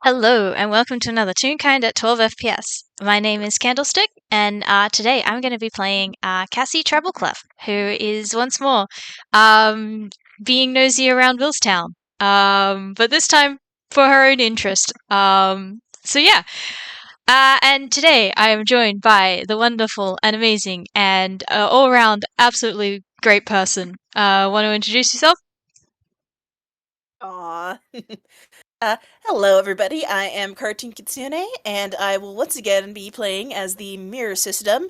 Hello, and welcome to another Toonkind at 12 FPS. My name is Candlestick, and today I'm going to be playing Cassie Trebleclef, who is once more um, being nosy around Villestown, but this time for her own interest. And today I am joined by the wonderful and amazing and all-around absolutely great person. Want to introduce yourself? Aw. Hello, everybody. I am Cartoon Kitsune, and I will once again be playing as the Mirror System.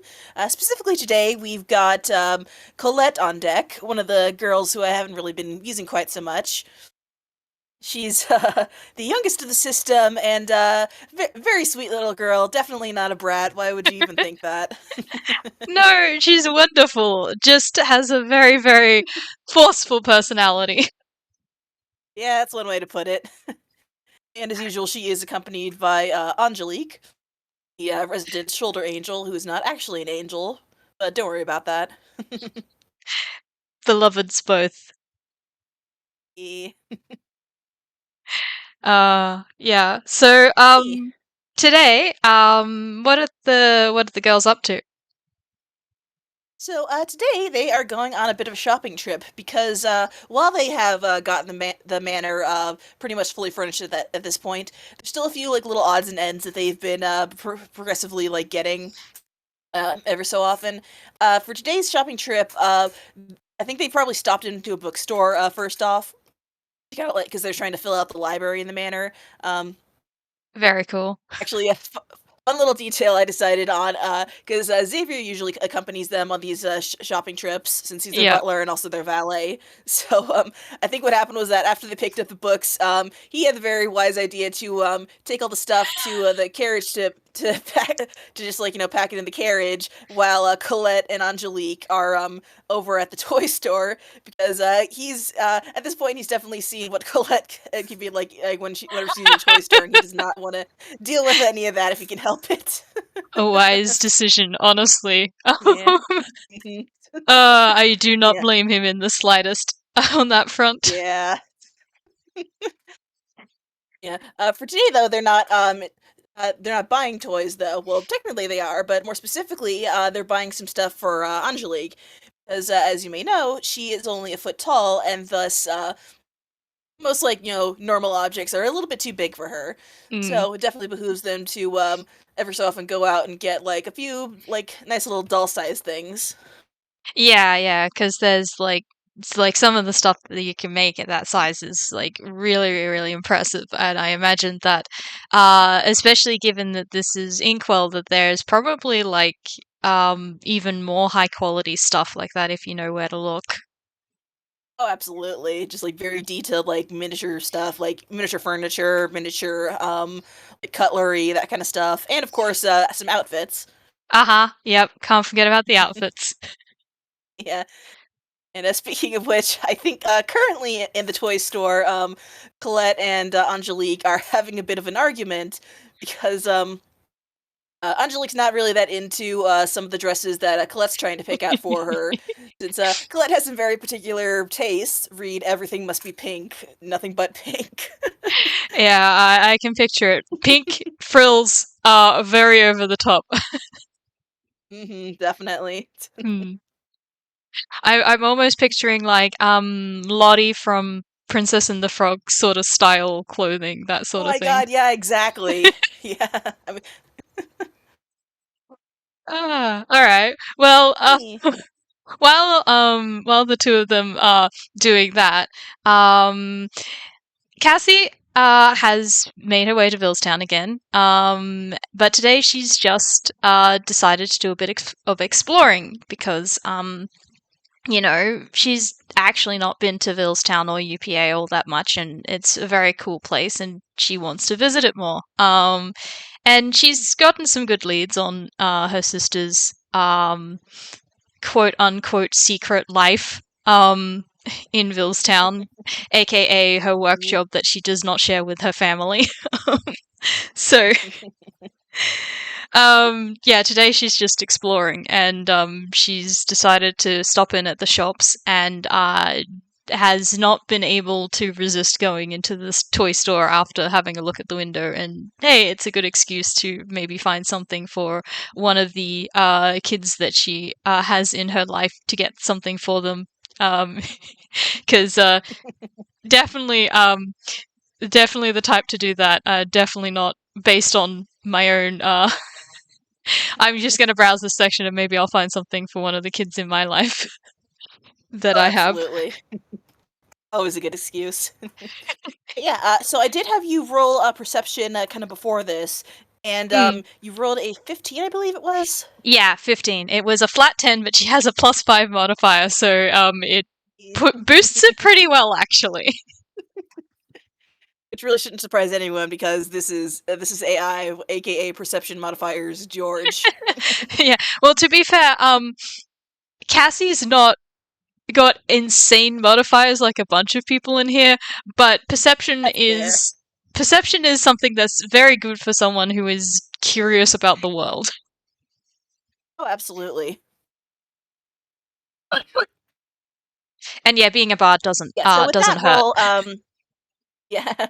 Specifically today, we've got Colette on deck, one of the girls who I haven't really been using quite so much. She's the youngest of the system, and very sweet little girl. Definitely not a brat. Why would you even think that? No, she's wonderful. Just has a very, very forceful personality. Yeah, that's one way to put it. And as usual, she is accompanied by Angelique, the resident shoulder angel, who is not actually an angel, but don't worry about that. Beloveds both. Eh. Yeah. So, Hey. today, what are the girls up to? So today they are going on a bit of a shopping trip because while they have gotten the manor pretty much fully furnished at this point, there's still a few like little odds and ends that they've been progressively like getting ever so often. For today's shopping trip, I think they probably stopped into a bookstore first off, kind of like because they're trying to fill out the library in the manor. Um, Very cool. Actually, a fun little detail I decided on, because Xavier usually accompanies them on these shopping trips since he's their Yeah. butler and also their valet. So I think what happened was that after they picked up the books, he had the very wise idea to take all the stuff to the carriage to pack, to just like pack it in the carriage while Colette and Angelique are over at the toy store because he's at this point he's definitely seen what Colette can be like whenever she's in a toy store, and he does not want to deal with any of that if he can help it. A wise decision, honestly. Yeah. Mhm. I do not Yeah. blame him in the slightest on that front. Yeah. Yeah. For today though, they're not buying toys though. Well, technically they are, but more specifically, they're buying some stuff for Angelique, because as you may know, she is only a foot tall, and thus most like normal objects are a little bit too big for her. Mm. So it definitely behooves them to ever so often go out and get like a few like nice little doll sized things. Yeah, because there's like it's like some of the stuff that you can make at that size is like really, really impressive, and I imagine that, especially given that this is Inkwell, that there's probably like even more high quality stuff like that if you know where to look. Oh, absolutely. Just like very detailed, like miniature stuff, like miniature furniture, miniature like cutlery, that kind of stuff, and of course, some outfits. Yep, can't forget about the outfits. Yeah. And speaking of which, I think currently in the toy store, Colette and Angelique are having a bit of an argument because Angelique's not really that into some of the dresses that Colette's trying to pick out for her. Since Colette has some very particular tastes, read everything must be pink, nothing but pink. Yeah, I can picture it. Pink frills are very over the top. Definitely. Hmm. I'm almost picturing like Lottie from Princess and the Frog sort of style clothing, that Oh sort of my thing. god, yeah, exactly. Yeah. I mean, All right. Well, eh. while the two of them are doing that, um, Cassie has made her way to Villestown again. But today she's just decided to do a bit of exploring because she's actually not been to Villestown or UPA all that much, and it's a very cool place, and she wants to visit it more. And she's gotten some good leads on her sister's quote unquote secret life in Villestown, aka her work Mhm. job that she does not share with her family. So yeah, today she's just exploring, and she's decided to stop in at the shops and has not been able to resist going into this toy store after having a look at the window. And hey, it's a good excuse to maybe find something for one of the kids that she has in her life to get something for them. Because definitely, definitely the type to do that. Definitely not based on my own. I'm just going to browse this section and maybe I'll find something for one of the kids in my life that Oh, I have. absolutely. Always a good excuse. Yeah, so I did have you roll a perception kind of before this, and Mm. you rolled a 15, I believe it was. Yeah, 15. It was a flat 10, but she has a +5 modifier, so it Yeah. boosts it pretty well, actually. Which really shouldn't surprise anyone because this is AI, aka perception modifiers, George. Yeah. Well, to be fair, Cassie's not got insane modifiers like a bunch of people in here, but That's fair. perception is something that's very good for someone who is curious about the world. Oh, absolutely. And yeah, being a bard Yeah. So with doesn't that hurt. roll, yeah.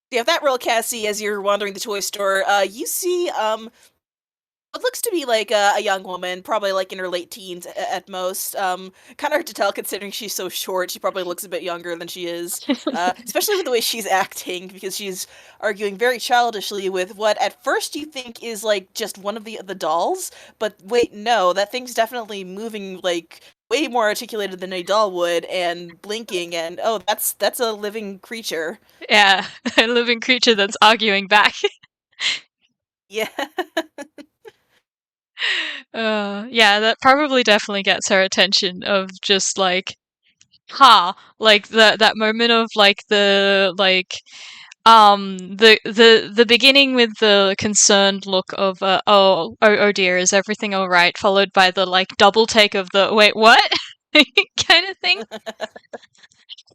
Yeah, if that roll, Cassie, as you're wandering the toy store, you see what looks to be like a young woman, probably like in her late teens at most. Kind of hard to tell considering she's so short. She probably looks a bit younger than she is, especially with the way she's acting, because she's arguing very childishly with what at first you think is like just one of the dolls, but wait, no, that thing's definitely moving like way more articulated than a doll would, and blinking, and oh, that's a living creature. Yeah, a living creature that's arguing back. Yeah. Yeah, that probably definitely gets her attention of just like, like that moment of like the beginning with the concerned look of oh dear, is everything all right, followed by the like double take of the wait, what? kind of thing,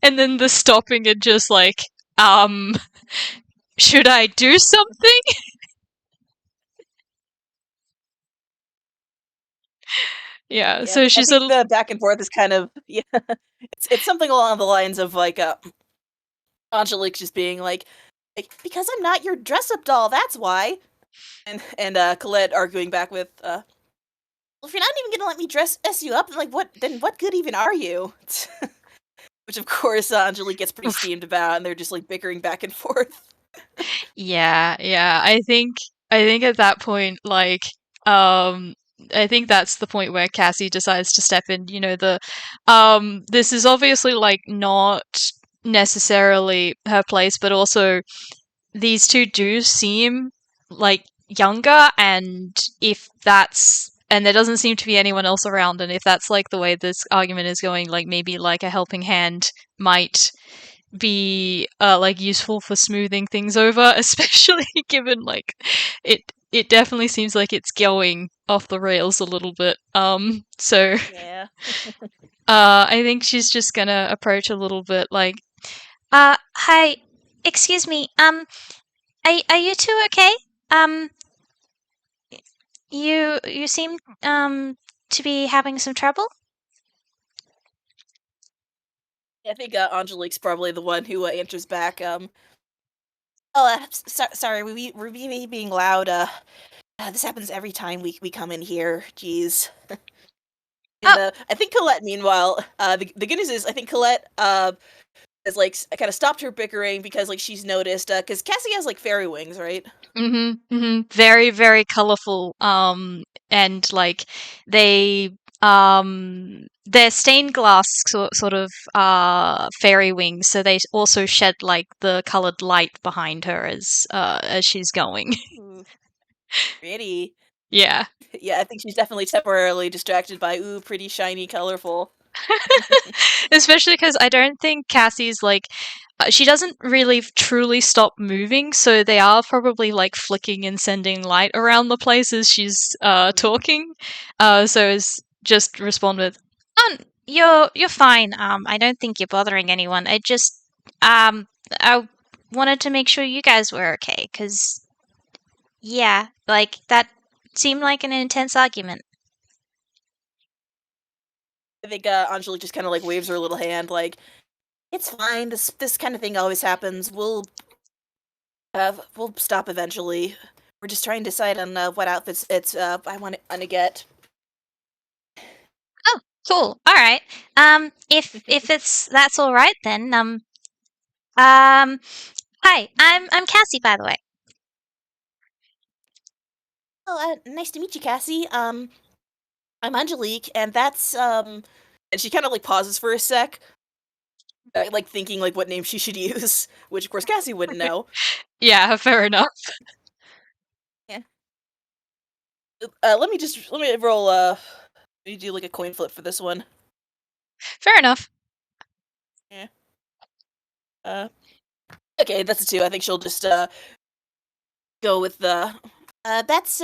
and then the stopping and just like um should I do something? Yeah, Yeah, so I she's think a the back and forth is kind of yeah. It's something along the lines of like Angelique just being like because I'm not your dress up doll, that's why. And Colette arguing back with well, if you're not even gonna let me dress you up, then what good even are you? Which of course Angelique gets pretty steamed about, and they're just like bickering back and forth. Yeah, yeah. I think at that point, like, um, I think that's the point where Cassie decides to step in. You know, this is obviously like not necessarily her place, but also these two do seem like younger, and and there doesn't seem to be anyone else around, and if that's like the way this argument is going, like maybe like a helping hand might be like useful for smoothing things over, especially given like it definitely seems like it's going off the rails a little bit. So Yeah. I think she's just gonna approach a little bit like, hi, excuse me, are you two okay? Um, you seem to be having some trouble. I think Angelique's probably the one who answers back. Oh, sorry, we being loud. This happens every time we come in here. Jeez. And Oh, I think Colette, meanwhile, the good news is I think Colette has like kind of stopped her bickering because like she's noticed because Cassie has like fairy wings, right? Very, very colorful. And like they they're stained glass sort of fairy wings, so they also shed like the colored light behind her as she's going. Ooh, pretty. Yeah. Yeah, I think she's definitely temporarily distracted by ooh, pretty shiny, colorful. Especially because I don't think Cassie's like she doesn't really truly stop moving, so they are probably like flicking and sending light around the place as she's Mm. talking. So is just respond with, you're fine. I don't think you're bothering anyone. Um I wanted to make sure you guys were okay, because yeah, like that seemed like an intense argument. I think Angelique just kind of like waves her little hand, like It's fine. This kind of thing always happens. We'll stop eventually. We're just trying to decide on what outfits I want to get. Oh, cool. All right. If it's that's all right then. Hi. I'm Cassie, by the way. Oh, nice to meet you, Cassie. I'm Angelique, and that's and she kind of like pauses for a sec, like thinking like what name she should use, which of course Cassie wouldn't know. Yeah, fair enough. Yeah. Let me roll. Let me do like a coin flip for this one. Fair enough. Yeah. Uh. Okay, that's a two. I think she'll just go with the. That's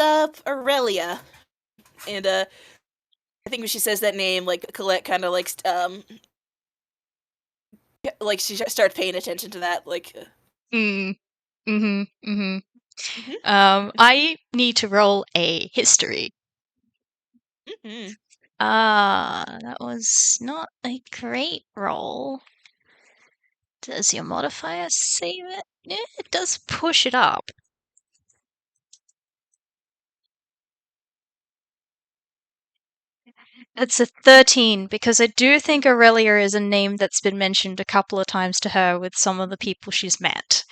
Aurelia, and I think when she says that name, like Colette kind of like she starts paying attention to that, like. Mm. Mm-hmm. Mm-hmm. Mhm. I need to roll a history. Mhm. That was not a great roll. Does your modifier save it? Yeah, it does push it up. It's a 13 because I do think Aurelia is a name that's been mentioned a couple of times to her with some of the people she's met.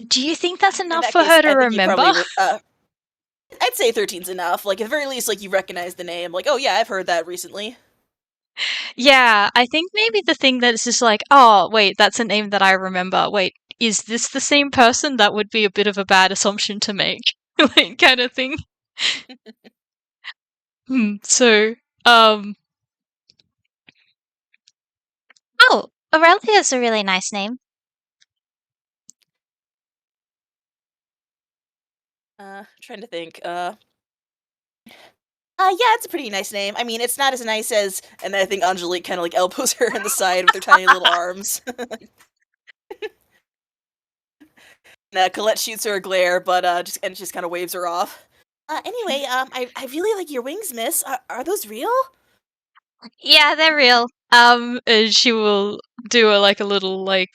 Do you think that's In enough that for case, her to I think you remember? probably I'd say 13's enough. Like, at the very least, like, you recognize the name. Like, oh yeah, I've heard that recently. Yeah, I think maybe the thing that is just like, oh, wait, that's a name that I remember. Wait, is this the same person? That would be a bit of a bad assumption to make. Like, kind of thing. So, um, Oh, Aurelia is a really nice name. Trying to think. Yeah, it's a pretty nice name. I mean, it's not as nice as, and I think Angelique kind of like elbows her in the side with her tiny little arms. Colette shoots her a glare, but just kind of waves her off. Anyway, I really like your wings, miss. Are those real? yeah, they're real. And she will do a little like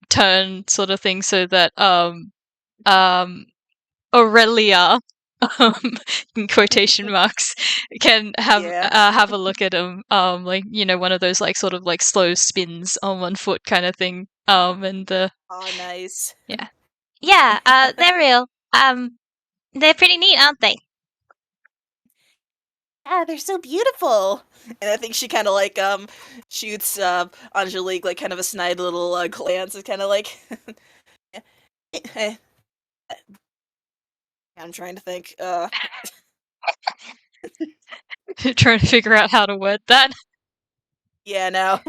turn sort of thing so that um Aurelia in quotation marks Yeah. have a look at him like one of those like sort of like slow spins on one foot kind of thing and Oh, nice. yeah. Yeah, they're real. They're pretty neat, aren't they? Ah, they're so beautiful. And I think she kind of like shoots Angelique like kind of a snide little glance. It's kind of like I'm trying to think. Trying to figure out how to word that. Yeah, no.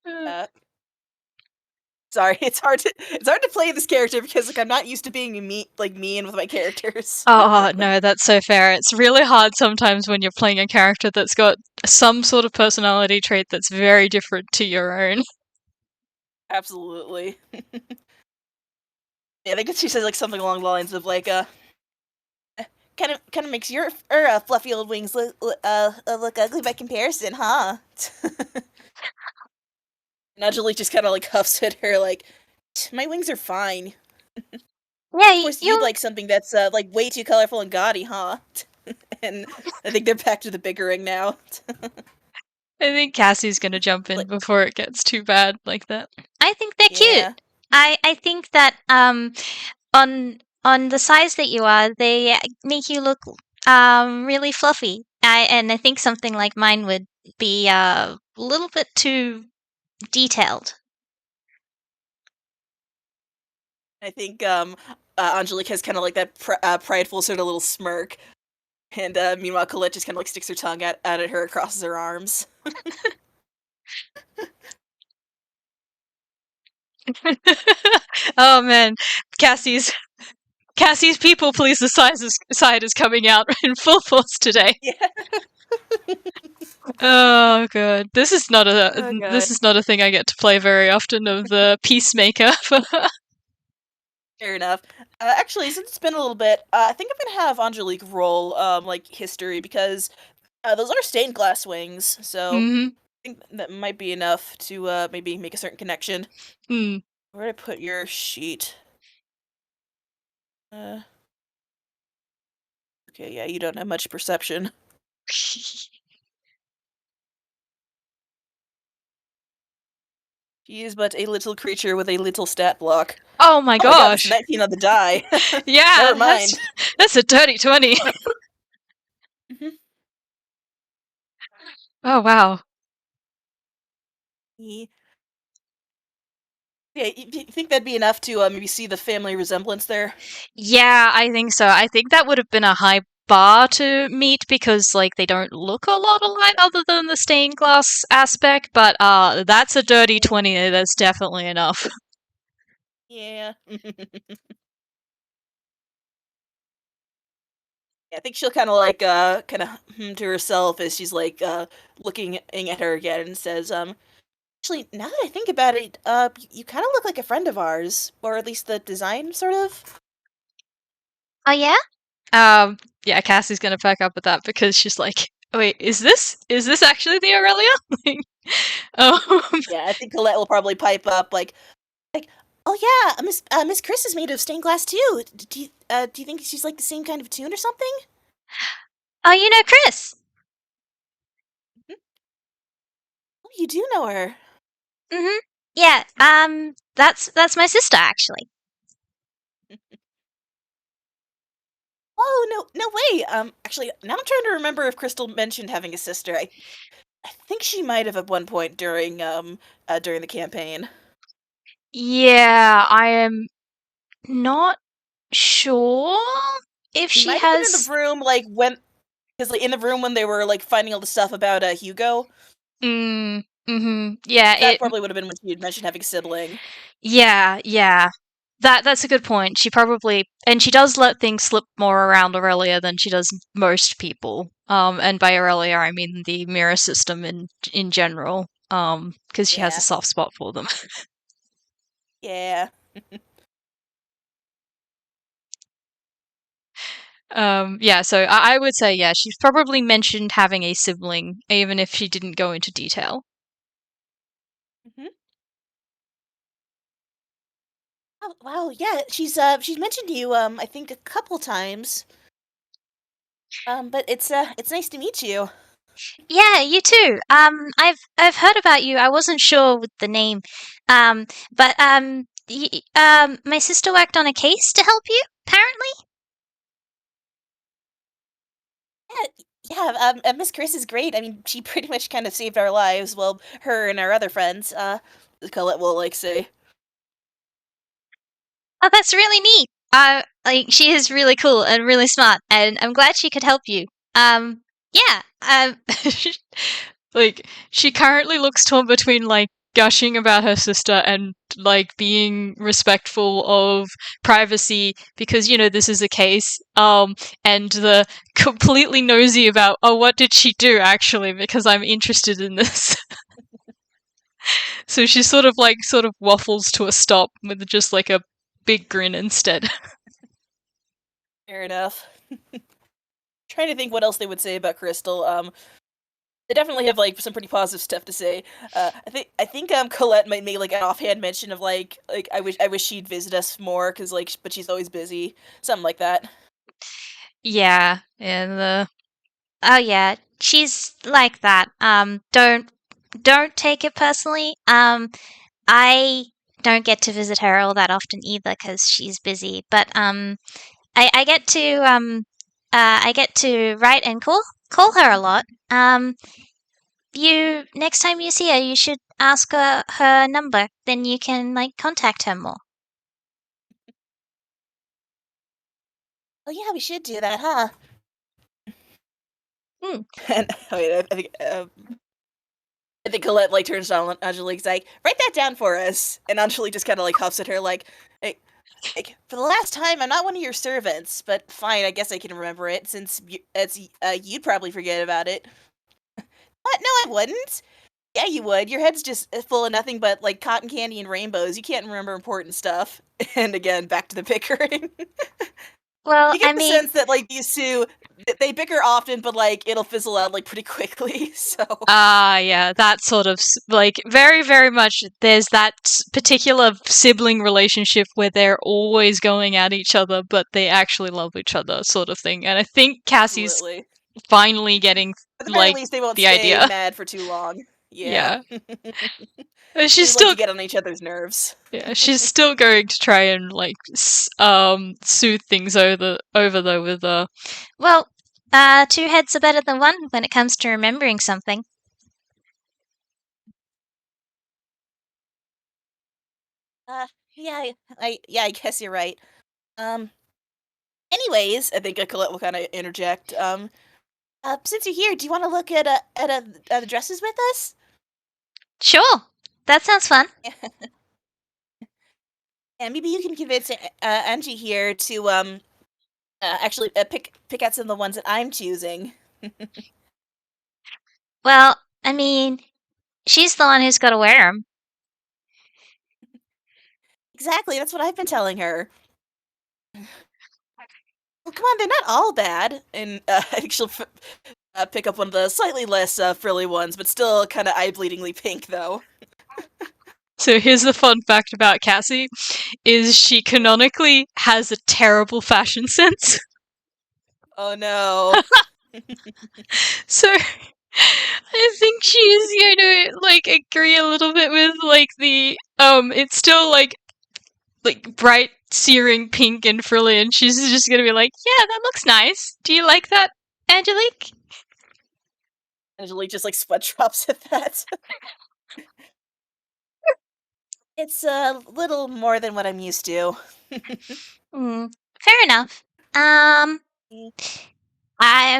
uh, sorry, it's hard to play this character because like I'm not used to being mean with my characters. Oh no, that's so fair. It's really hard sometimes when you're playing a character that's got some sort of personality trait that's very different to your own. Absolutely. Yeah, I think she says like something along the lines of like kind of makes your fluffy old wings look ugly by comparison, huh? And Angelique just kind of like huffs at her like, my wings are fine. Yeah, Of course, you'd you. like something that's like way too colorful and gaudy, huh? And I think they're back to the bickering now. I think Cassie's gonna jump in Like, before it gets too bad like that. I think they're cute. yeah, I think that on the size that you are, they make you look really fluffy. And I think something like mine would be a little bit too detailed. I think Angelique has kind of like that prideful sort of little smirk, and meanwhile Colette just kind of like sticks her tongue at her, crosses her arms. Oh man, Cassie's Cassie's people pleaser side is coming out in full force today. Yeah. Oh god, Oh this god. is not a thing I get to play very often of the peacemaker. Fair enough. Actually, since it's been a little bit, I think I'm gonna have Angelique roll like history because those are stained glass wings. So hmm think that might be enough to maybe make a certain connection. Hmm. Where did I put your sheet? Uh, okay, yeah, you don't have much perception. She is but a little creature with a little stat block. Oh my Oh my god, that's a gosh. 19 on the die. Yeah, Never mind. that's a dirty 20. Mhm. Oh wow. Ye- Yeah, you think that'd be enough to maybe see the family resemblance there? Yeah, I think so. I think that would have been a high bar to meet because like they don't look a lot alike other than the stained glass aspect, but that's a dirty Yeah. 20. That's definitely enough. Yeah. Yeah, I think she'll kind of like kind of to herself as she's like looking at her again and says, actually, now that I think about it, you kind of look like a friend of ours, or at least the design, sort of. Oh yeah? Um yeah, Cassie's going to back up with that because she's like, "Wait, is this actually the Aurelia?" um Yeah, I think Colette will probably pipe up like, oh yeah, Miss Chris is made of stained glass too. Do you think she's like the same kind of tune or something? Oh, you know Chris. Mhm. Oh, you do know her. Mhm. Yeah. That's my sister actually. Oh no way. Actually, now I'm trying to remember if Crystal mentioned having a sister. I think she might have at one point during the campaign. yeah, I am not sure if She she might have been in the has. room like when because like in the room when they were like finding all the stuff about Hugo. Yeah, That probably would have been when she had mentioned having a sibling. yeah. That's a good point. She probably, and she does let things slip more around Aurelia than she does most people. And by Aurelia I mean the mirror system in general. Because she has a Yeah. soft spot for them. Yeah. Yeah, so I would say yeah, she's probably mentioned having a sibling, even if she didn't go into detail. Hmm. Oh, wow, yeah, she's mentioned you I think a couple times. But it's nice to meet you. Yeah, you too. I've heard about you. I wasn't sure with the name. But my sister worked on a case to help you. Apparently. Yeah, yeah. Miss Chris is great. I mean, she pretty much kind of saved our lives. Well, her and our other friends. Colette will like say. Oh, that's really neat. Like she is really cool and really smart, and I'm glad she could help you. Yeah. Like, she currently looks torn between, like, gushing about her sister and, like, being respectful of privacy because, this is a case, and the completely nosy about, oh, what did she do, actually, because I'm interested in this. So she sort of waffles to a stop with just, like, a big grin instead. Fair enough. Trying to think what else they would say about Crystal. They definitely have like some pretty positive stuff to say. I think Colette might make like an offhand mention of like I wish she'd visit us more because like but she's always busy, something like that. Yeah, and Oh yeah, she's like that. Don't take it personally. I don't get to visit her all that often either because she's busy. But I get to I get to write and call her a lot. You next time you see her, you should ask her number. Then you can like contact her more. Oh yeah, we should do that, huh? Hmm. And wait, I think Colette like turns down on Angelique's like, write that down for us. And Angelique just kind of like huffs at her like, for the last time, I'm not one of your servants, but fine, I guess I can remember it since you'd probably forget about it. What? No, I wouldn't. Yeah, you would. Your head's just full of nothing but like cotton candy and rainbows. You can't remember important stuff. And again, back to the bickering. Well, You get the sense that like these two, they bicker often, but like it'll fizzle out like pretty quickly. So Yeah, that sort of like very, very much. There's that particular sibling relationship where they're always going at each other, but they actually love each other, sort of thing. And I think Cassie's absolutely. finally getting At the very like least, they won't the stay idea. mad for too long. Yeah. Yeah, she's They like still to get on each other's nerves. yeah, she's still going to try and like soothe things over though with well, two heads are better than one when it comes to remembering something. Yeah, I guess you're right. Um, anyways, I think Colette will kind of interject. Since you're here, do you want to look at the dresses with us? Sure, that sounds fun. And maybe you can convince Angie here to actually pick out some of the ones that I'm choosing. Well, I mean, she's the one who's got to wear them. Exactly, that's what I've been telling her. Well, come on, they're not all bad. And I think she'll pick up one of the slightly less frilly ones, but still kind of eye-bleedingly pink, though. So here's the fun fact about Cassie, is she canonically has a terrible fashion sense. Oh no. So I think she's going to like agree a little bit with like the it's still like bright searing pink and frilly, and she's just gonna be like, yeah, that looks nice. Do you like that, Angelique? Angelique just like sweat drops at that. It's a little more than what I'm used to. Fair enough. I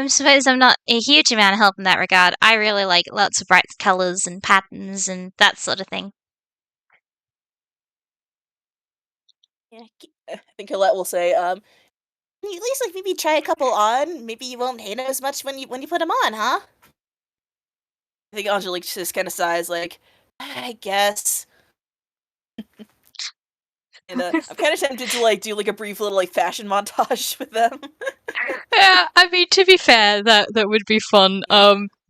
suppose I'm not a huge amount of help in that regard. I really like lots of bright colours and patterns and that sort of thing. Yeah, I think Colette will say, can you at least like maybe try a couple on? Maybe you won't hate them as much when you put them on, huh? I think Angelique just kind of sighs, like, I guess. And I'm kind of tempted to like do like a brief little like fashion montage with them. Yeah, I mean, to be fair, that would be fun.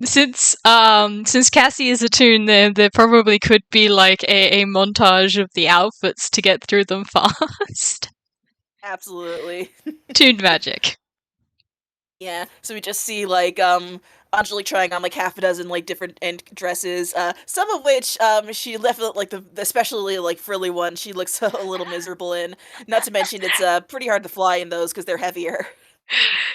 Since Cassie is a toon, there probably could be like a montage of the outfits to get through them fast. Absolutely. Toon magic. Yeah. So we just see like Angelique trying on like half a dozen like different dresses, some of which she left like the especially like frilly one she looks a little miserable in. Not to mention it's pretty hard to fly in those because they're heavier.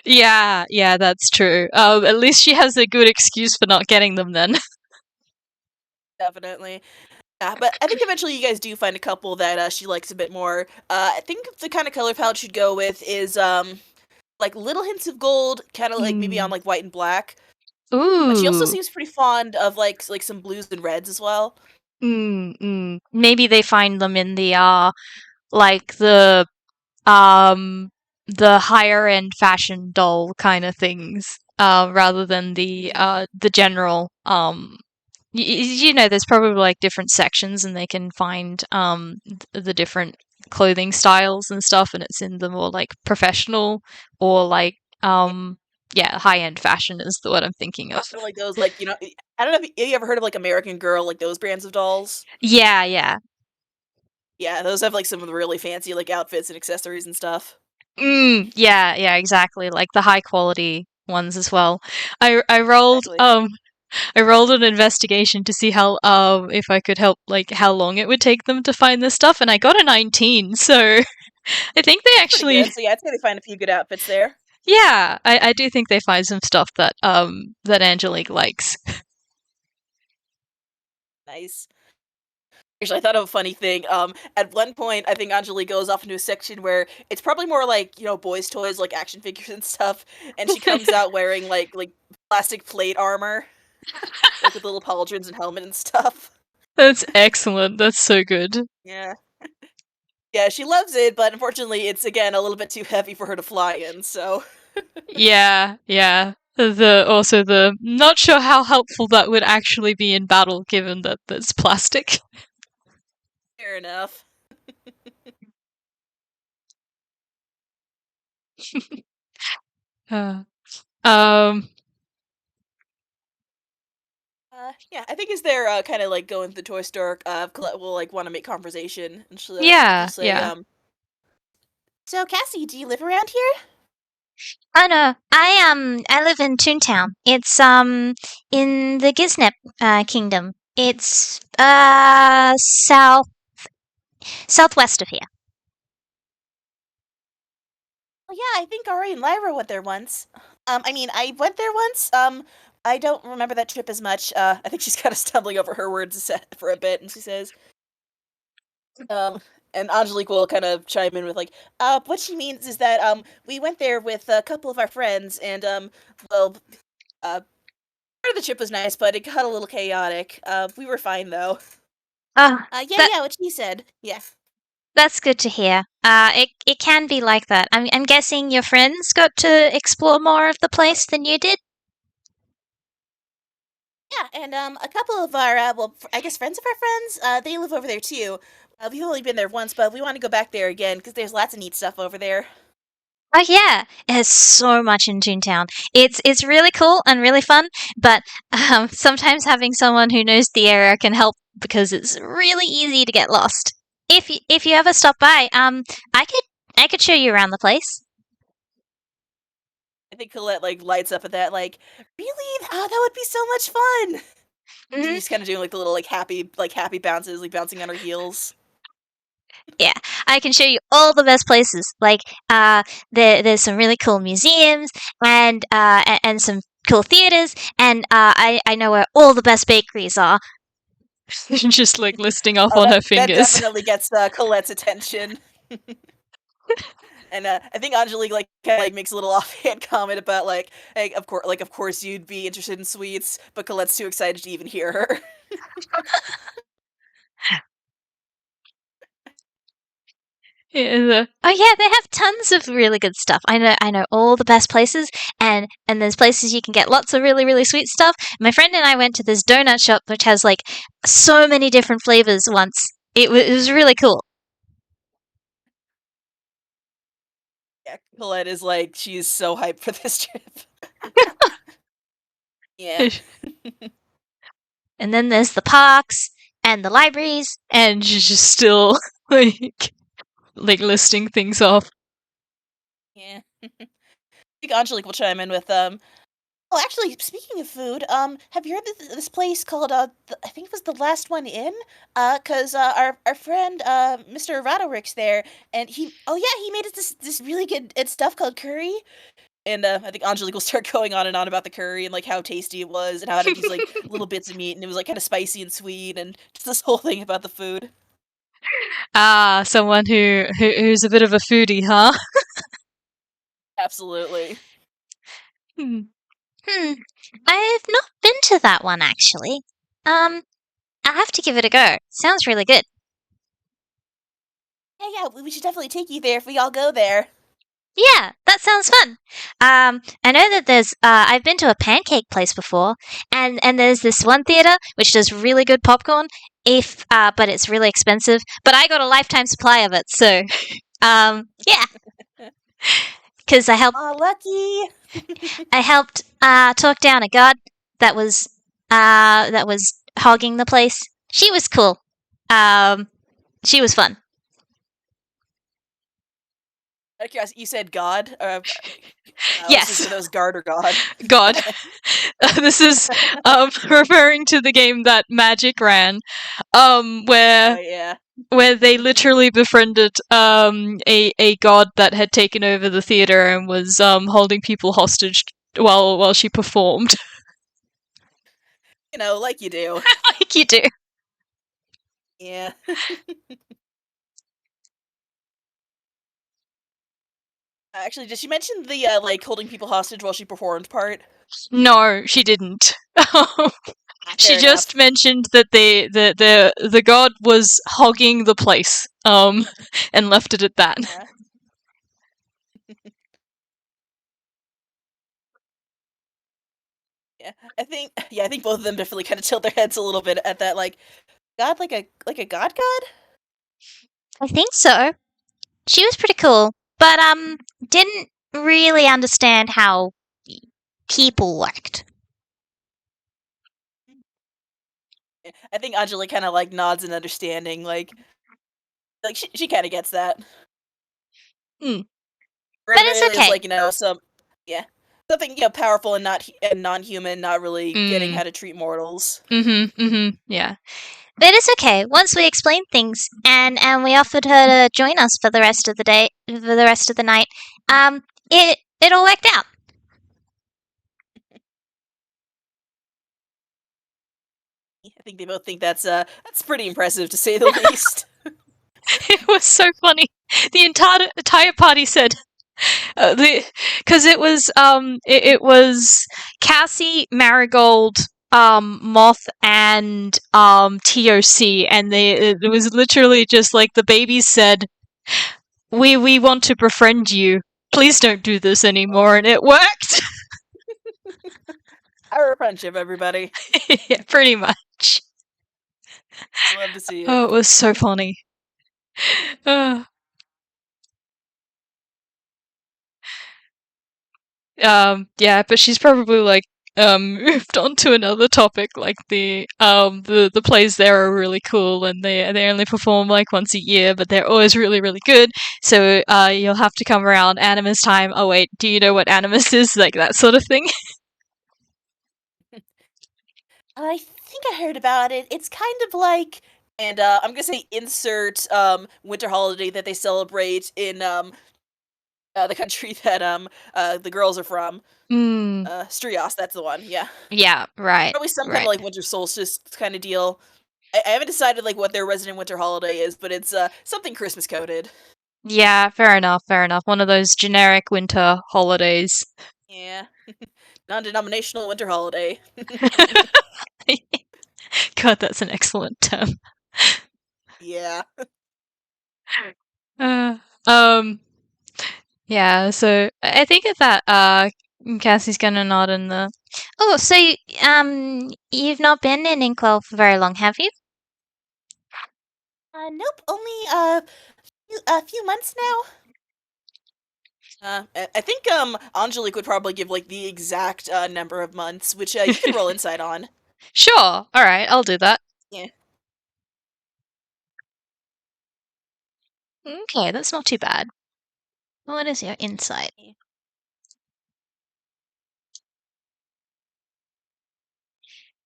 Yeah, that's true. At least she has a good excuse for not getting them then. Definitely. Yeah, but I think eventually you guys do find a couple that she likes a bit more. I think the kind of color palette she'd go with is like little hints of gold, kind of like maybe on like white and black. Ooh. But she also seems pretty fond of like some blues and reds as well. Maybe they find them in the like the higher end fashion doll kind of things, rather than the general you know, there's probably like different sections and they can find the different clothing styles and stuff, and it's in the more like professional or like yeah, high end fashion is the what I'm thinking of. Or like those like I don't know if you ever heard of like American Girl, like those brands of dolls. Yeah. Yeah, those have like some of the really fancy like outfits and accessories and stuff. Yeah, exactly. Like the high quality ones as well. I rolled Exactly. I rolled an investigation to see how if I could help like how long it would take them to find this stuff, and I got a 19, so I think they Pretty actually good. So yeah, I'd say they find a few good outfits there. yeah, I do think they find some stuff that Angelique likes. Nice. Actually, I thought of a funny thing. At one point, I think Angelique goes off into a section where it's probably more like boys' toys, like action figures and stuff, and she comes out wearing like plastic plate armor, like with little pauldrons and helmet and stuff. That's excellent. That's so good. Yeah, yeah, she loves it, but unfortunately, it's again a little bit too heavy for her to fly in. So Yeah. The not sure how helpful that would actually be in battle, given that there's plastic. fair enough. Uh, um, Yeah, I think as they're kind of like going to the toy store, Colette will like want to make conversation, and she'll yeah, say, yeah. "So Cassie, do you live around here?" Oh no, I live in Toontown. It's in the Gisnep kingdom. It's southwest of here. Well, yeah, I think Ari and Lyra went there once. I mean, I went there once. I don't remember that trip as much. I think she's kind of stumbling over her words for a bit, and she says, um, and Angelique will kind of chime in with like, what she means is that we went there with a couple of our friends, and well, part of the trip was nice, but it got a little chaotic. We were fine though. Oh, Yeah, that yeah, what she said. Yeah. that's good to hear. It can be like that. I'm guessing your friends got to explore more of the place than you did. Yeah, and a couple of our I guess friends of our friends, they live over there too. We've only been there once, but we want to go back there again because there's lots of neat stuff over there. Oh yeah, there's so much in Toontown. It's really cool and really fun, but sometimes having someone who knows the area can help because it's really easy to get lost. If you ever stop by, I could show you around the place. I think Colette like lights up at that, like, really? Ah, that would be so much fun. Hmm. She's kind of doing like the little like happy bounces, like bouncing on her heels. Yeah, I can show you all the best places. Like, there's some really cool museums and some cool theaters, and I know where all the best bakeries are. Just like listing off Oh, on that her that fingers. definitely gets Colette's attention. And I think Angelique like kind of like makes a little offhand comment about like, hey, of course you'd be interested in sweets, but Colette's too excited to even hear her. Oh yeah, they have tons of really good stuff. I know all the best places, and there's places you can get lots of really sweet stuff. My friend and I went to this donut shop which has like so many different flavors once. It was really cool. Yeah, Colette is like she's so hyped for this trip. Yeah. And then there's the parks and the libraries. And she's just still like listing things off. Yeah. I think Angelique will chime in with oh, actually, speaking of food, have you heard of this place called I think it was the last one in? Cause our friend Mr. Roderick's there, and he made us this really good stuff called curry, and I think Angelique will start going on and on about the curry and like how tasty it was, and how it had these like little bits of meat, and it was like kind of spicy and sweet, and just this whole thing about the food. Ah, someone who's a bit of a foodie, huh? Absolutely. Hmm. Hmm, I've not been to that one actually. I have to give it a go. Sounds really good. Yeah, yeah, we should definitely take you there if we all go there. Yeah, that sounds fun. I know that there's. I've been to a pancake place before, and there's this one theater which does really good popcorn. But it's really expensive. But I got a lifetime supply of it, so yeah, because Aw, lucky. I helped talk down a god that was hogging the place. She was cool. Um, she was fun. Out of curiosity, you said God? I was thinking Yes, that was guard or God. God. This is referring to the game that Magic ran, Oh yeah. where they literally befriended a god that had taken over the theater and was holding people hostage while she performed. You know, like you do. Like you do. Yeah. Actually, did she mention the like holding people hostage while she performed part? No, she didn't. She Fair enough. just mentioned that the god was hogging the place, and left it at that. Yeah. Yeah. I think both of them definitely kind of tilt their heads a little bit at that like God like a god? I think so. She was pretty cool, but didn't really understand how people worked. I think Angelique kind of like nods in understanding, like she kind of gets that. Hmm. Or at But the it's very least, okay. like something powerful and not and non-human, not really getting how to treat mortals. Yeah. But it's okay. Once we explained things and we offered her to join us for the rest of the day, for the rest of the night, it all worked out. I think they both think that's pretty impressive to say the least. It was so funny. The entire party said, because it was Cassie, Marigold, Moth, and TOC, and it was literally just like the babies said, we want to befriend you. Please don't do this anymore, and it worked. Our friendship, everybody. Yeah, pretty much. Love to see it. Oh, it was so funny. Uh, yeah, but she's probably like moved on to another topic. Like the plays there are really cool, and they only perform like once a year, but they're always really really good. So you'll have to come around Animus time. Oh wait, do you know what Animus is? Like that sort of thing. I think I heard about it. It's kind of like, and I'm gonna say insert winter holiday that they celebrate in the country that the girls are from. Mm, Strios, that's the one. Yeah, yeah, right, probably some kind of right. like winter solstice kind of deal. I haven't decided like what their resident winter holiday is, but it's something Christmas coded. Yeah, fair enough, fair enough. One of those generic winter holidays. Yeah, non-denominational winter holiday. God, that's an excellent term. Yeah. Uh, um, yeah, so I think that Cassie's gonna nod in the. Oh, so you've not been in Inkwell for very long, have you? Nope. Only a few months now. I think Angelique would probably give like the exact number of months, which you can roll insight on. Sure. All right, I'll do that. Yeah. Okay, that's not too bad. What is your insight?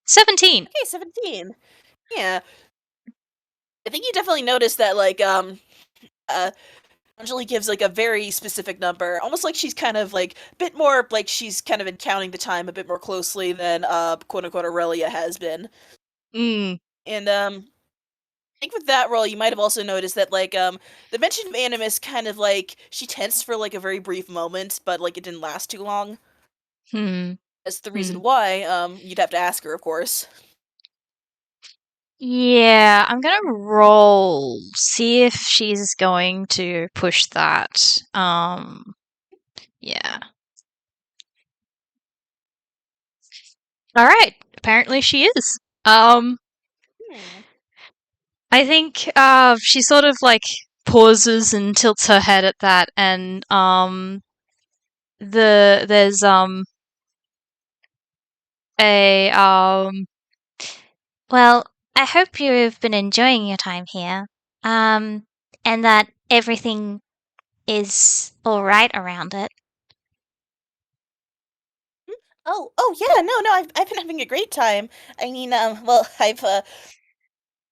17. Okay, 17. Yeah. I think you definitely noticed that like uh Angelique gives like a very specific number, almost like she's kind of like a bit more like she's kind of been counting the time a bit more closely than quote unquote Aurelia has been. Mm. And I think with that role, you might have also noticed that like the mention of Animus kind of like she tensed for like a very brief moment, but like it didn't last too long. Hmm. That's the Hmm. reason why you'd have to ask her, of course. Yeah, I'm gonna roll. See if she's going to push that. Yeah. All right. Apparently she is. Hmm. I think she sort of like pauses and tilts her head at that, and there's a Well, I hope you've been enjoying your time here, um, and that everything is all right around it. Oh yeah, no, I've been having a great time. I mean, well,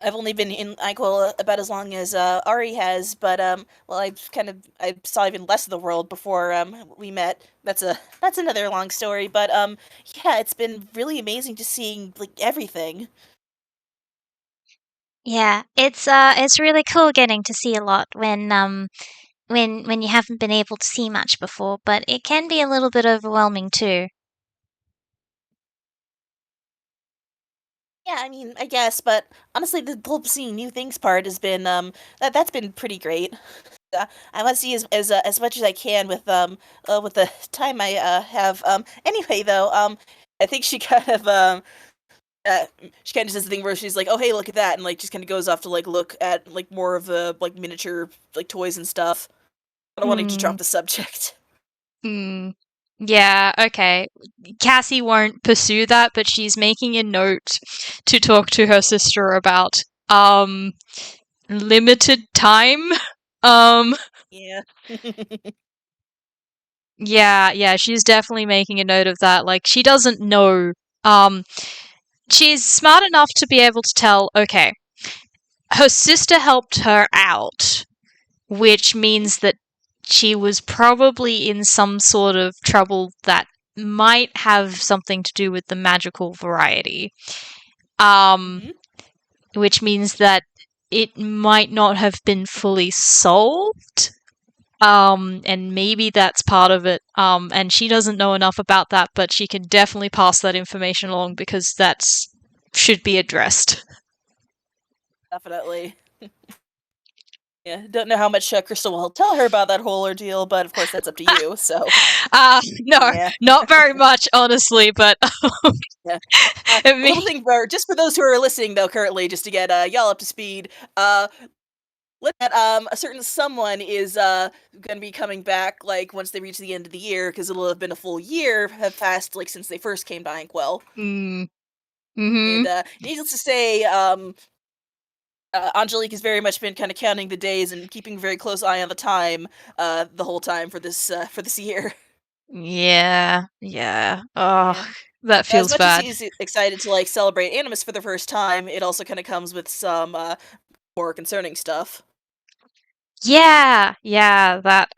I've only been in Nyquil about as long as Ari has, but well, I saw even less of the world before we met. That's another long story, but yeah, it's been really amazing to seeing like everything. Yeah, it's really cool getting to see a lot when you haven't been able to see much before, but it can be a little bit overwhelming too. Yeah, I mean, I guess, but honestly, the whole seeing new things part has been that's been pretty great. I want to see as much as I can with the time I have. Anyway, though, I think she kind of she kind of does the thing where she's like, "Oh, hey, look at that," and like just kind of goes off to like look at like more of the like miniature like toys and stuff. I don't want to drop hmm. the subject. Yeah, okay. Cassie won't pursue that, but she's making a note to talk to her sister about limited time. Um Yeah. yeah, she's definitely making a note of that. Like she doesn't know um she's smart enough to be able to tell, okay, her sister helped her out, which means that she was probably in some sort of trouble that might have something to do with the magical variety. Um, Mhm. which means that it might not have been fully solved. And maybe that's part of it. And she doesn't know enough about that, but she can definitely pass that information along because that's should be addressed. Definitely. Yeah, don't know how much Crystal will tell her about that whole ordeal, but of course that's up to you. So No, yeah, not very much, honestly, but yeah. I A little mean, thing for just for those who are listening though, currently, just to get y'all up to speed. That a certain someone is going to be coming back like once they reach the end of the year because it'll have been a full year have passed like since they first came to Inkwell. mm-hmm. And needless to say, Angelique has very much been kind of counting the days and keeping a very close eye on the time the whole time for this year. Yeah. Oh, Yeah. that As feels much as bad. he's excited to like celebrate Animus for the first time, it also kind of comes with some more concerning stuff. Yeah, that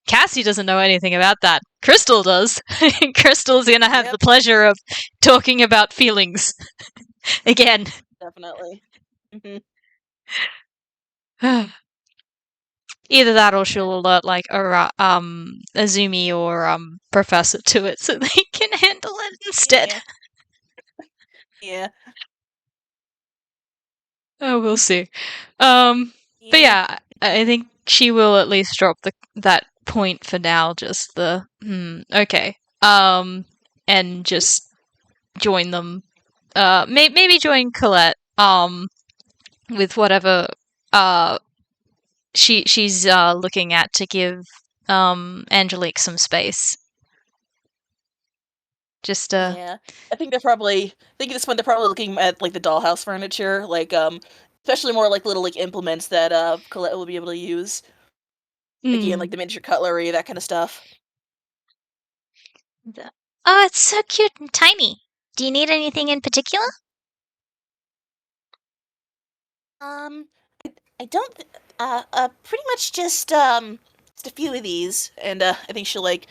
Cassie doesn't know anything about that. Crystal does. Crystal's gonna have the Yep, pleasure of talking about feelings again. definitely. Hmm. Either that or Yeah. she'll alert like Azumi or Professor to it so they can handle it instead. Yeah. Yeah. Oh, we'll see. Um, but Yeah. yeah, I think she will at least drop that point for now. Just the okay. And just join them. Maybe join Colette. With whatever she's looking at to give Angelique some space. Just Yeah. I think I think at this point they're probably looking at like the dollhouse furniture, like especially more like little like implements that Colette will be able to use. Again, hmm. like the miniature cutlery, that kind of stuff. Oh, it's so cute and tiny. Do you need anything in particular? Um I don't pretty much just a few of these and I think she'll like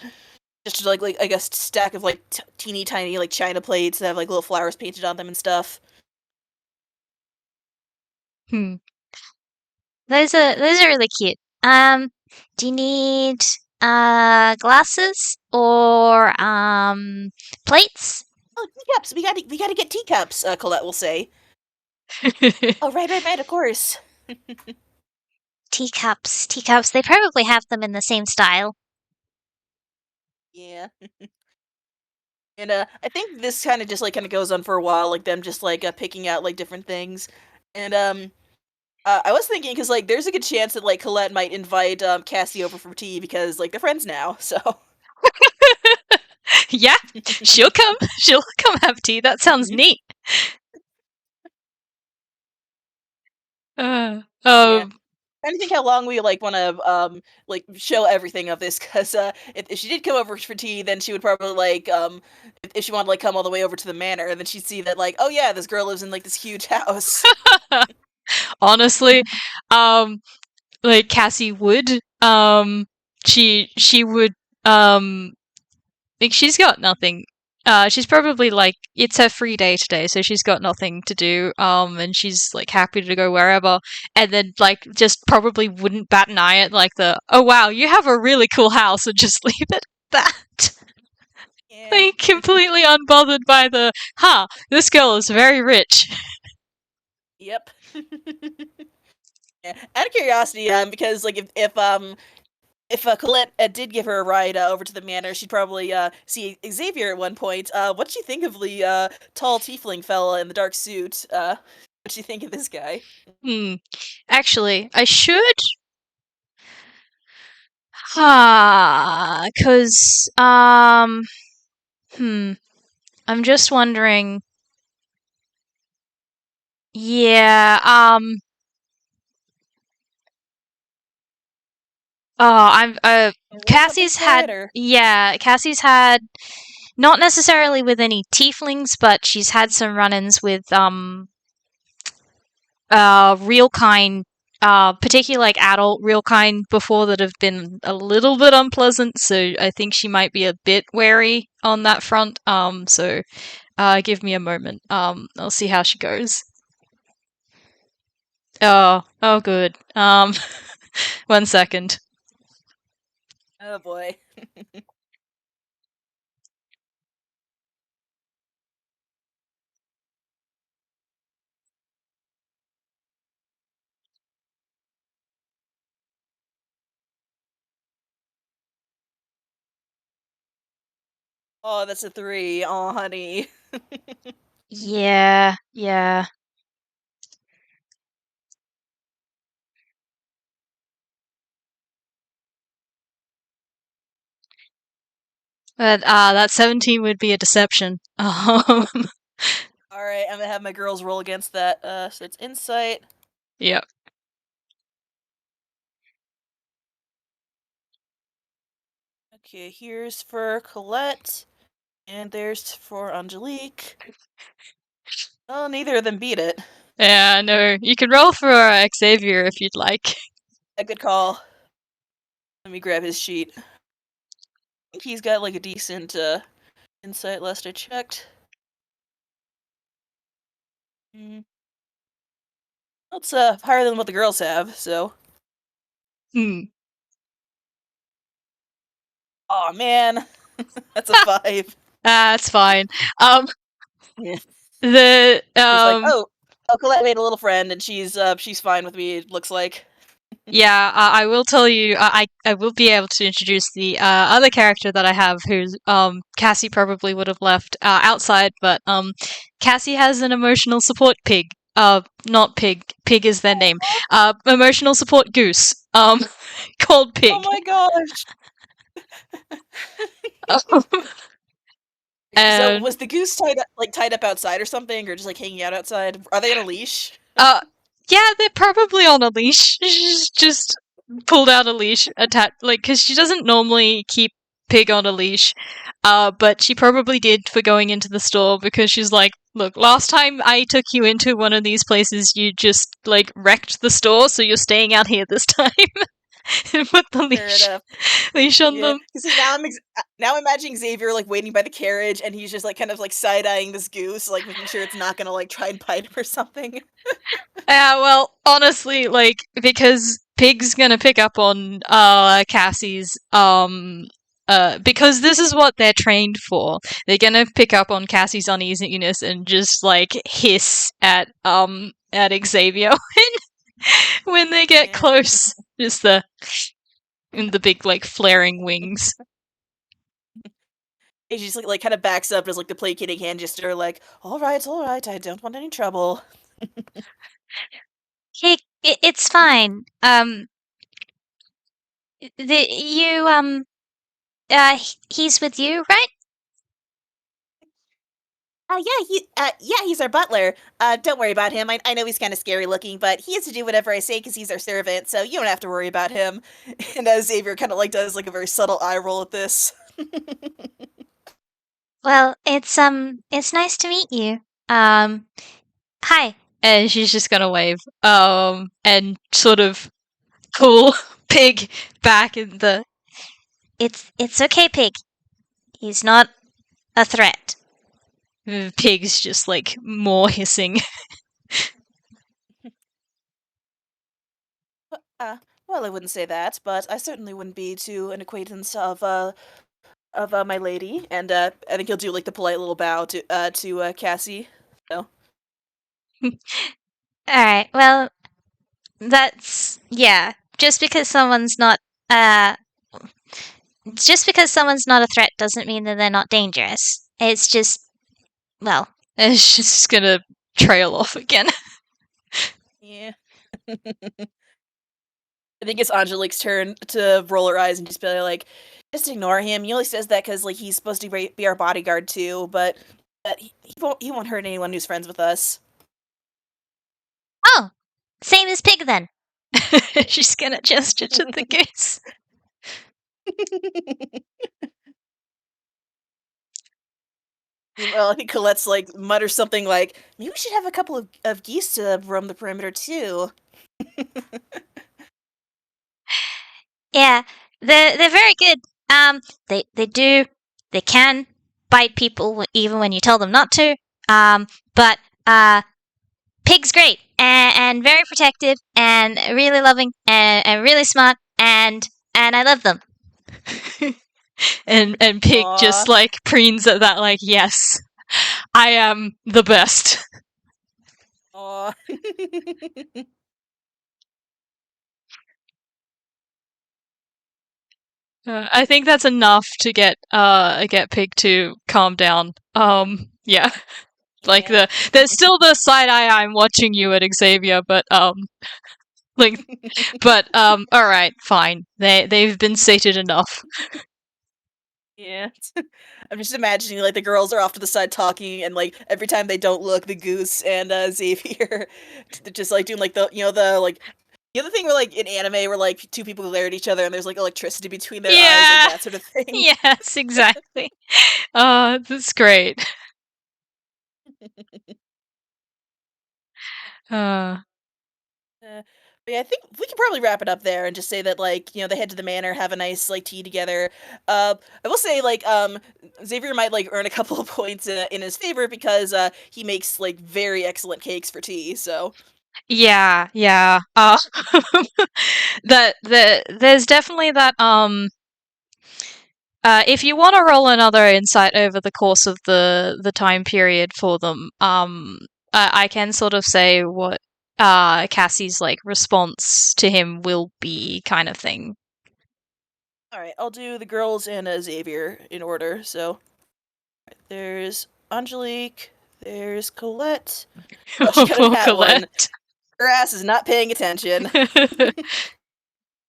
just like I guess stack of like teeny tiny like china plates that have like little flowers painted on them and stuff. Hmm. Those are really cute. Do you need glasses or plates? Oh, teacups. We got to get teacups, Colette will say. Oh, right, of course. Teacups. They probably have them in the same style. Yeah. And I think this kind of just like kind of goes on for a while, like them just like picking out like different things. And I was thinking because like there's a good chance that like Colette might invite Cassie over for tea because like they're friends now. So Yeah, she'll come. She'll come have tea. That sounds Mhm. neat. Yeah. Um. Trying to think how long we like want to like show everything of this because if she did come over for tea, then she would probably like if she wanted to like come all the way over to the manor, then she'd see that like oh yeah, this girl lives in like this huge house. Honestly, um, like Cassie would. She would. Like she's got nothing. She's probably like it's her free day today, so she's got nothing to do. And she's like happy to go wherever, and then like just probably wouldn't bat an eye at like the oh wow you have a really cool house and just leave it at that. Yeah. Like completely unbothered by the this girl is very rich. Yep. Yeah. Out of curiosity, because like if Colette did give her a ride over to the manor, she'd probably see Xavier at one point. What'd she think of the tall tiefling fella in the dark suit? What'd she think of this guy? Hmm. Actually, I should Cause I'm just wondering. Yeah, I'm What's up inside, or Cassie's had not necessarily with any tieflings, but she's had some run-ins with real kind, particularly like adult real kind before that have been a little bit unpleasant. So I think she might be a bit wary on that front. So give me a moment. I'll see how she goes. Oh, good. 1 second. oh boy. Oh, that's a 3. Oh, honey. Yeah, yeah. But that 17 would be a deception. All right, I'm gonna have my girls roll against that. So it's insight. Yep. Okay, here's for Colette, and there's for Angelique. Oh, neither of them beat it. Yeah, no. You can roll for Xavier if you'd like. A good call. Let me grab his sheet. I think he's got like a decent insight last I checked. Mm. That's higher than what the girls have, so. Hmm. Oh man, that's a 5. That's fine. Um, Yeah. the He's like, oh, Colette made a little friend, and she's fine with me. It looks like. Yeah, I will tell you. I will be able to introduce the other character that I have, who's Cassie probably would have left outside, but Cassie has an emotional support pig. Not pig. Pig is their name. Emotional support goose. Called Pig. Oh my gosh! So And was the goose tied up outside or something, or just like hanging out outside? Are they on a leash? uh, yeah, they're probably on a leash. She's just pulled out a leash, attached, like, because she doesn't normally keep Pig on a leash. But she probably did for going into the store because she's like, look, last time I took you into one of these places, you just like wrecked the store, so you're staying out here this time. And put the Fair enough. leash on Yeah. them. You see, now I'm imagining Xavier like waiting by the carriage, and he's just like kind of like side eyeing this goose, like making sure it's not gonna like try and bite him or something. Yeah, well, honestly, like because Pig's gonna pick up on Cassie's because this is what they're trained for. They're gonna pick up on Cassie's uneasiness and just like hiss at Xavier when they get Yeah. close. Just the big like flaring wings. He just like kind of backs up as like the placating hand gesture, like, all right, I don't want any trouble. Hey, it's fine. The you he's with you, right? Yeah, he's our butler. Don't worry about him. I know he's kind of scary looking, but he has to do whatever I say because he's our servant, so you don't have to worry about him. And Xavier kind of like does like a very subtle eye roll at this. Well, it's nice to meet you. Hi. And she's just gonna wave. And sort of pull Pig back in the It's okay, Pig. He's not a threat. Pig's just like more hissing. Well, I wouldn't say that, but I certainly wouldn't be to an acquaintance of my lady. And I think he'll do like the polite little bow to Cassie. So. All right. Well, that's yeah. Uh just because someone's not a threat doesn't mean that they're not dangerous. It's just well, And she's just gonna trail off again. Yeah. I think it's Angelique's turn to roll her eyes and just be like, just ignore him. He only says that because like he's supposed to be our bodyguard too, but he won't hurt anyone who's friends with us. Oh, same as Pig then. She's gonna gesture to the goose. Well, I think Colette's like mutters something like, maybe we should have a couple of geese to roam the perimeter too. Yeah, they're very good. They can bite people even when you tell them not to. But Pig's great and very protective and really loving and really smart and I love them. and Pig Aww. just like preens at that, like, yes, I am the best. Aww. I think that's enough to get Pig to calm down. Yeah. Like there's still the side eye I'm watching you at Xavier, but like all right, fine. They've been sated enough. Yeah. I'm just imagining like the girls are off to the side talking, and like every time they don't look, the goose and Xavier just like doing like the other thing where like in anime where like two people glare at each other and there's like electricity between their eyes, like that sort of thing. Yes, exactly. That's great. But yeah, I think we can probably wrap it up there and just say that like they head to the manor, have a nice like tea together. I will say like Xavier might like earn a couple of points in his favor because he makes like very excellent cakes for tea. So Yeah. There's definitely that if you want to roll another insight over the course of the time period for them, I can sort of say what Cassie's like response to him will be, kind of thing. all right, I'll do the girls and Xavier in order. So there's Angelique, there's Colette. Oh, she got a nat one. Her ass is not paying attention.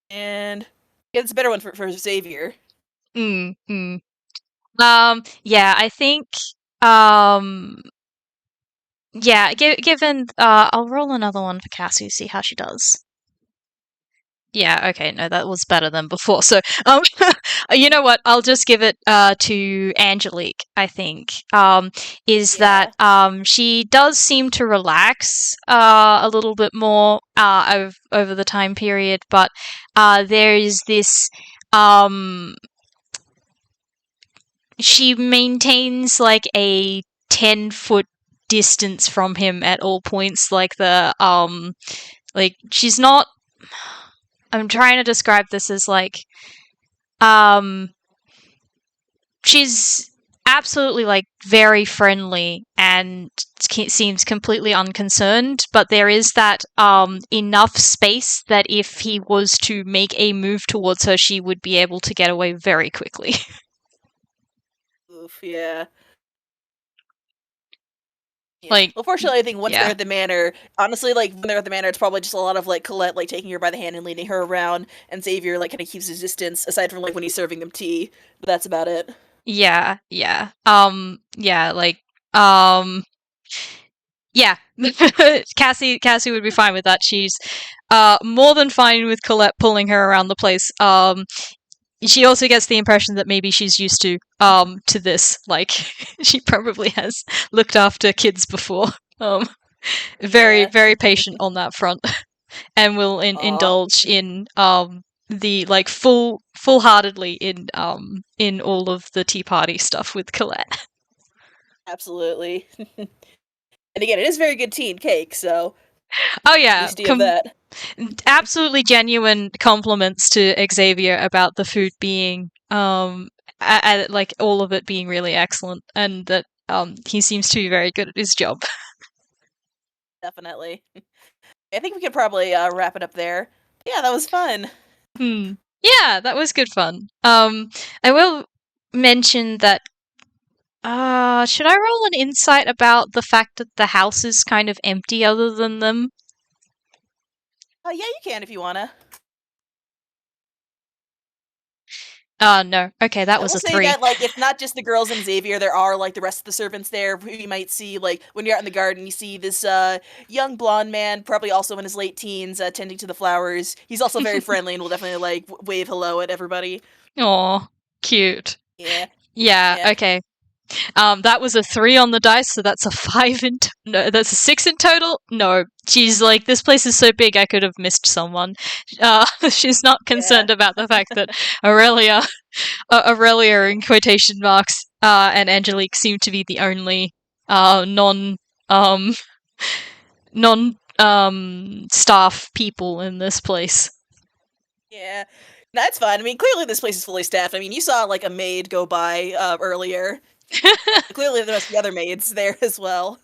And yeah, it's a better one for Xavier. Yeah, I think yeah, given I'll roll another one for Cassie, see how she does. Yeah, okay, no, that was better than before. So, you know what? I'll just give it to Angelique, I think. Is that she does seem to relax a little bit more over the time period, but there is this she maintains like a 10-foot distance from him at all points, like like she's not. I'm trying to describe this as like, she's absolutely like very friendly and seems completely unconcerned, but there is that enough space that if he was to make a move towards her, she would be able to get away very quickly. Oof, yeah. Yeah. Like, well, fortunately, I think once they're at the manor, honestly, like when they're at the manor, it's probably just a lot of like Colette like taking her by the hand and leading her around, and Xavier like kind of keeps his distance, aside from like when he's serving them tea. But that's about it. Yeah. Yeah. Cassie would be fine with that. She's more than fine with Colette pulling her around the place. She also gets the impression that maybe she's used to this. Like, she probably has looked after kids before. Very patient on that front, and will indulge in the like full-heartedly in all of the tea party stuff with Colette. Absolutely. And again, it is very good tea and cake, so oh yeah, that. Absolutely genuine compliments to Xavier about the food being like all of it being really excellent, and that he seems to be very good at his job. Definitely. I think we could probably wrap it up there. Yeah, that was fun. Yeah, that was good fun. I will mention that should I roll an insight about the fact that the house is kind of empty other than them? Yeah, you can if you wanna. No. Okay, that I was will a say 3. that, like, it's not just the girls and Xavier, there are, like, the rest of the servants there who you might see, like, when you're out in the garden, you see this, young blonde man, probably also in his late teens, tending to the flowers. He's also very friendly and will definitely, like, wave hello at everybody. Aw, cute. Yeah, Yeah, yeah. okay. That was a 3 on the dice, so that's a 5 in no, that's a 6 in total. No, she's like, this place is so big I could have missed someone. She's not concerned about the fact that Aurelia, Aurelia in quotation marks, and Angelique seem to be the only non um staff people in this place. Yeah. That's fine. I mean, clearly this place is fully staffed. I mean, you saw, like, a maid go by, earlier. Clearly there must be other maids there as well.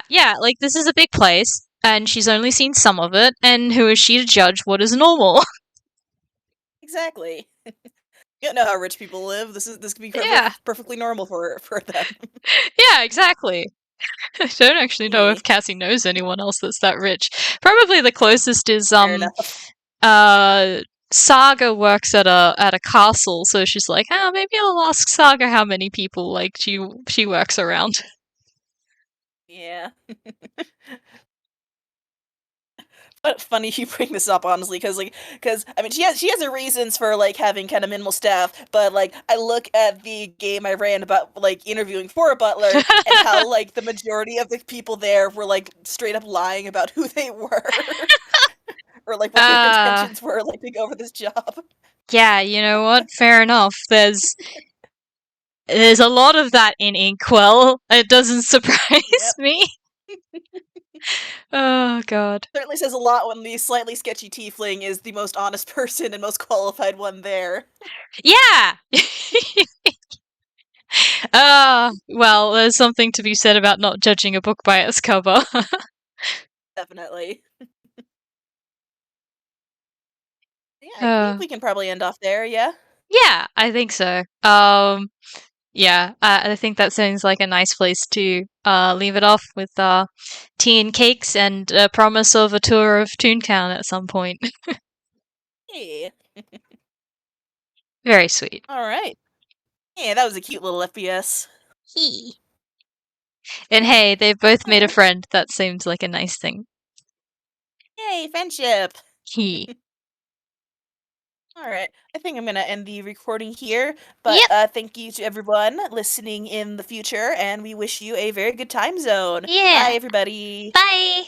Yeah, like, this is a big place, and she's only seen some of it, and who is she to judge what is normal? Exactly. You don't know how rich people live. This could be Yeah. perfectly normal for them. Yeah, exactly. I don't actually know if Yeah, Cassie knows anyone else that's that rich. Probably the closest is fair enough. Saga works at a castle, so she's like, oh, maybe I'll ask Saga how many people like she works around. Yeah. But funny you bring this up, honestly, because I mean, she has her reasons for, like, having kind of minimal staff, but, like, I look at the game I ran about, like, interviewing for a butler and how, like, the majority of the people there were, like, straight up lying about who they were or, like, what their intentions were, like, to go for this job. Yeah, you know what? Fair enough. There's a lot of that in Inkwell. It doesn't surprise me. Oh god. Certainly says a lot when the slightly sketchy tiefling is the most honest person and most qualified one there. Yeah. Well, there's something to be said about not judging a book by its cover. Definitely. Yeah, I think we can probably end off there, yeah? Yeah, I think so. Yeah, I think that sounds like a nice place to leave it off with tea and cakes and a promise of a tour of Toontown at some point. Yeah. Very sweet. Alright. Yeah, that was a cute little FPS. He. And hey, they've both made a Alright. friend. That seems like a nice thing. Yay, friendship! He. Alright, I think I'm gonna end the recording here, but Yep. thank you to everyone listening in the future, and we wish you a very good time zone. Yeah. Bye, everybody! Bye.